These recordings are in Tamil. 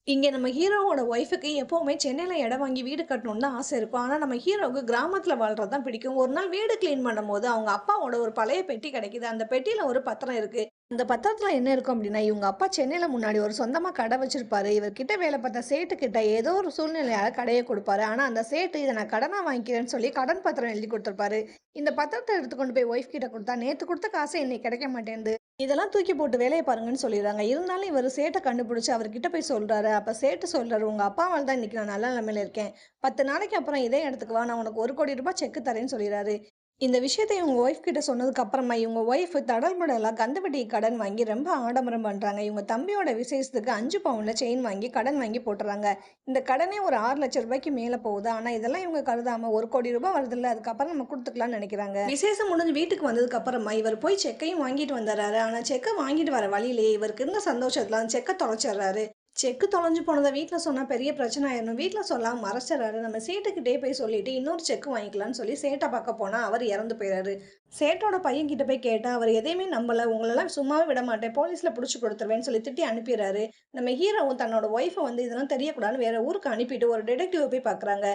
இங்க நம்ம ஹீரோவோட ஒய்ஃப்‌க்கு எப்பவுமே சென்னையில இடம் வாங்கி வீடு கட்டணும்னு தான் ஆசை இருக்கும். ஆனா நம்ம ஹீரோவுக்கு கிராமத்துல வாழ்றது தான் பிடிக்கும். ஒரு நாள் வீடு கிளீன் பண்ணும்போது அவங்க அப்பாவோட ஒரு பழைய பெட்டி கிடைக்குது. அந்த பெட்டியில ஒரு பத்திரம் இருக்கு. அந்த பத்திரத்துல என்ன இருக்கும் அப்டின்னா, இவங்க அப்பா சென்னையில முன்னாடி ஒரு சொந்தமா கடை வச்சிருப்பாரு. இவர்கிட்ட வேலை பார்த்த சேட்டு கிட்ட ஏதோ ஒரு சூழ்நிலையால கடைய குடுப்பாரு. ஆனா அந்த சேட்டு இத நான் கடனா வாங்கிக்கிறேன்னு சொல்லி கடன் பத்திரம் எழுதி குடுத்திருப்பாரு. இந்த பத்திரத்த எடுத்து கொண்டு போய் ஒய்ஃப் கிட்ட குடுத்தா, நேத்து குடுத்த காசு இன்னைக்கு கிடைக்க மாட்டேன்து. இதெல்லாம் தூக்கி போட்டு வேலைய பாருங்கன்னு சொல்லிர்றாங்க. இருந்தாலும் இவரு சேட்ட கண்டுபிடிச்சு அவர்கிட்ட போய் சொல்றாரு. அப்ப சேட்டு சொல்றாரு, "உங்க அப்பாவால தான் இன்னைக்கு நான் நல்ல நிலைமையில இருக்கேன். 10 நாளைக்கு அப்புறம் இதே இடத்துக்கு வா. நான் உனக்கு ₹1,00,00,000 செக் தரேன்னு" சொல்லிறாரு. இந்த விஷயத்த இவங்க ஒய்ஃப் கிட்ட சொன்னதுக்கு அப்புறமா, இவங்க ஒய்ஃப் தடல் புடலா கந்துவட்டி கடன் வாங்கி ரொம்ப ஆடம்பரம் பண்றாங்க. இவங்க தம்பியோட விசேஷத்துக்கு 5 பவுன்ல செயின் வாங்கி கடன் வாங்கி போட்டுர்றாங்க. இந்த கடனே ஒரு ₹6,00,000 மேல போகுது. ஆனா இதெல்லாம் இவங்க கருதாம ₹1,00,00,000 வருதுல்ல, அதுக்கப்புறம் நம்ம குடுத்துக்கலாம்னு நெனைக்கிறாங்க. விசேஷம் முடிஞ்சு வீட்டுக்கு வந்ததுக்கு அப்புறமா இவர் போய் செக்கையும் வாங்கிட்டு வந்துர்றாரு. ஆனா செக்க வாங்கிட்டு வர வழியிலேயே இவருக்கு இருந்த சந்தோஷத்துல அந்த செக்க தொலைச்சிர்றாரு. செக்கு தொலைஞ்சு போனத வீட்ல சொன்னா பெரிய பிரச்சனை ஆயிரும். வீட்ல சொல்லாம மறைச்சிர்றாரு. நம்ம சேட்டுக்கிட்டயே போய் சொல்லிட்டு இன்னொரு செக் வாங்கிக்கலாம்னு சொல்லி சேட்ட பாக்க போனா அவர் இறந்து போயிறாரு. சேட்டோட பையன்கிட்ட போய் கேட்டா, அவர் எதையுமே நம்பல. உங்களலாம் சும்மாவே விட மாட்டேன். போலீஸ்ல புடிச்சு குடுத்துருவேன்னு சொல்லி திட்டி அனுப்பிறாரு. நம்ம ஹீரோவும் தன்னோட ஒய்ஃப வந்து இதெல்லாம் தெரியக்கூடாதுன்னு வேற ஊருக்கு அனுப்பிட்டு ஒரு டிடெக்டிவ போய் பாக்குறாங்க.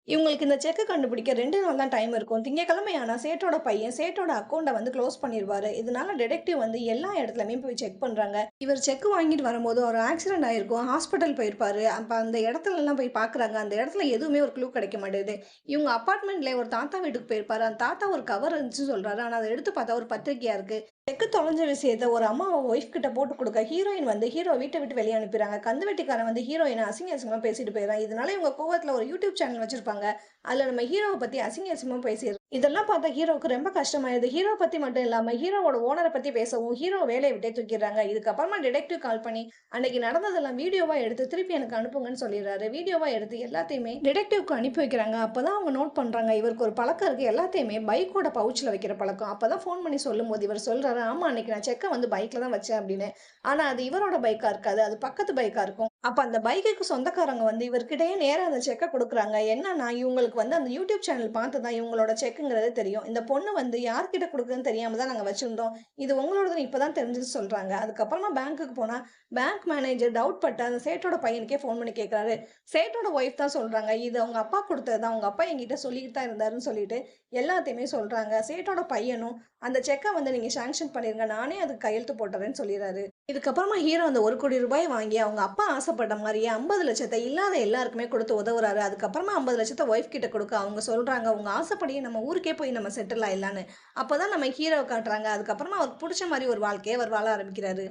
இவங்களுக்கு இந்த செக்க கண்டுபிடிக்க 2 நாள் தான் டைம் இருக்கும். திங்கட்கிழமை ஆனா சேட்டோட பையன் சேட்டோட அக்கவுண்ட்ட வந்து குளோஸ் பண்ணிருவாரு. இதனால டிடெக்டிவ் வந்து எல்லா இடத்துலயுமே போய் செக் பண்றாங்க. இவர் செக் வாங்கிட்டு வரும்போது ஒரு ஆக்சிடென்ட் ஆயிருக்கும். ஹாஸ்பிட்டல் போயிருப்பாரு. அப்ப அந்த இடத்துலலாம் போய் பார்க்குறாங்க. அந்த இடத்துல எதுவுமே ஒரு க்ளூ கிடைக்க மாட்டேங்குது. இவங்க அபார்ட்மெண்ட்ல ஒரு தாத்தா வீட்டுக்கு போயிருப்பாரு. அந்த தாத்தா ஒரு கவர் இருந்துச்சுன்னு சொல்றாரு. ஆனா அத எடுத்து பார்த்தா ஒரு பத்திரிக்கையா இருக்கு. செக்கு தொலைஞ்ச விஷயத்த ஒரு அம்மா ஒய்ஃப் கிட்ட போட்டு குடுக்க, ஹீரோயின் வந்து ஹீரோ வீட்ட விட்டு வெளிய அனுப்பிறாங்க. கந்து வெட்டிக்காரன் வந்து ஹீரோயின அசிங்க அசிங்கமா பேசிட்டு போயிறான். இதனால இவங்க கோவத்துல ஒரு யூடியூப் சேனல் வச்சிருப்பாங்க. அதுல நம்ம ஹீரோவ பத்தி அசிங்க அசிங்கமா பேசிர்றாங்க. இதெல்லாம் பார்த்தா ஹீரோவுக்கு ரொம்ப கஷ்டமாயிருது. ஹீரோ பத்தி மட்டும் இல்லாம, ஹீரோவோட ஓனர பத்தி பேசவும், ஹீரோவ வேலைய விட்டே தூக்கிர்றாங்க. இதுக்கப்புறமா டிடெக்டிவ் கால் பண்ணி, அன்னைக்கு நடந்ததெல்லாம் வீடியோவா எடுத்து திருப்பி எனக்கு அனுப்புங்கன்னு சொல்லிர்றாரு. வீடியோவா எடுத்து எல்லாத்தையுமே டிடெக்டிவ்க்கு அனுப்பி வைக்கிறாங்க. அப்பதான் அவங்க நோட் பண்றாங்க. இவருக்கு ஒரு பழக்கம் இருக்கு. எல்லாத்தையுமே பைக்கோட பவுச்ல வைக்கிற பழக்கம். அப்பதான் ஃபோன் பண்ணி சொல்லும்போது இவர் சொல்றாரு, "ஆமா அன்னைக்கு நான் செக்க வந்து பைக்ல தான் வச்சேன்" அப்படின்னு. ஆனா அது இவரோட பைக்கா இருக்காது. அது பக்கத்து பைக்கா இருக்கும். அப்ப அந்த பைக்குக்கு சொந்தக்காரங்க வந்து இவர்கிட்டயே நேரா அந்த செக்க குடுக்குறாங்க. என்னன்னா, இவங்களுக்கு வந்து அந்த யூடியூப் சேனல் பார்த்து தான் இவங்களோட செக்குங்கிறது தெரியும். இந்த பொண்ணு வந்து யார்கிட்ட குடுக்குதுன்னு தெரியாம தான் நாங்க வச்சிருந்தோம். இது உங்களோடதுன்னு இப்ப தான் தெரிஞ்சது சொல்றாங்க. அதுக்கப்புறமா பேங்க்குக்கு போனா, பேங்க் மேனேஜர் டவுட் பட்டு அந்த சேட்டோட பையனுக்கே ஃபோன் பண்ணி கேட்கிறாரு. சேட்டோட ஒய்ஃப் தான் சொல்றாங்க. இது அவங்க அப்பா குடுத்தது தான். உங்க அப்பா என்கிட்ட சொல்லிட்டு தான் இருந்தாருன்னு சொல்லிட்டு எல்லாத்தையுமே சொல்றாங்க. சேட்டோட பையனும் அந்த செக்க வந்து நீங்க சாங்ஷன் பண்ணிருங்க. நானே அதுக்கு கையெழுத்து போட்டுறேன்னு சொல்லிறாரு. இதுக்கப்புறமா ஹீரோ அந்த ₹1,00,00,000 வாங்கி அவங்க அப்பா ஆசைப்பட்ட மாரியே 50,00,000 இல்லாத எல்லாருக்குமே குடுத்து உதவுறாரு. அதுக்கப்புறமா 50,00,000 ஒய்ஃப் கிட்ட குடுக்க அவங்க சொல்றாங்க, "உங்க ஆசைப்படியே நம்ம ஊருக்கே போய் நம்ம செட்டில் ஆயிடலான்னு." அப்பதான் நம்ம ஹீரோவ காட்டுறாங்க. அதுக்கப்புறமா அவருக்கு புடிச்ச மாரி ஒரு வாழ்க்கைய அவர் வாழ ஆரம்பிக்கிறாரு.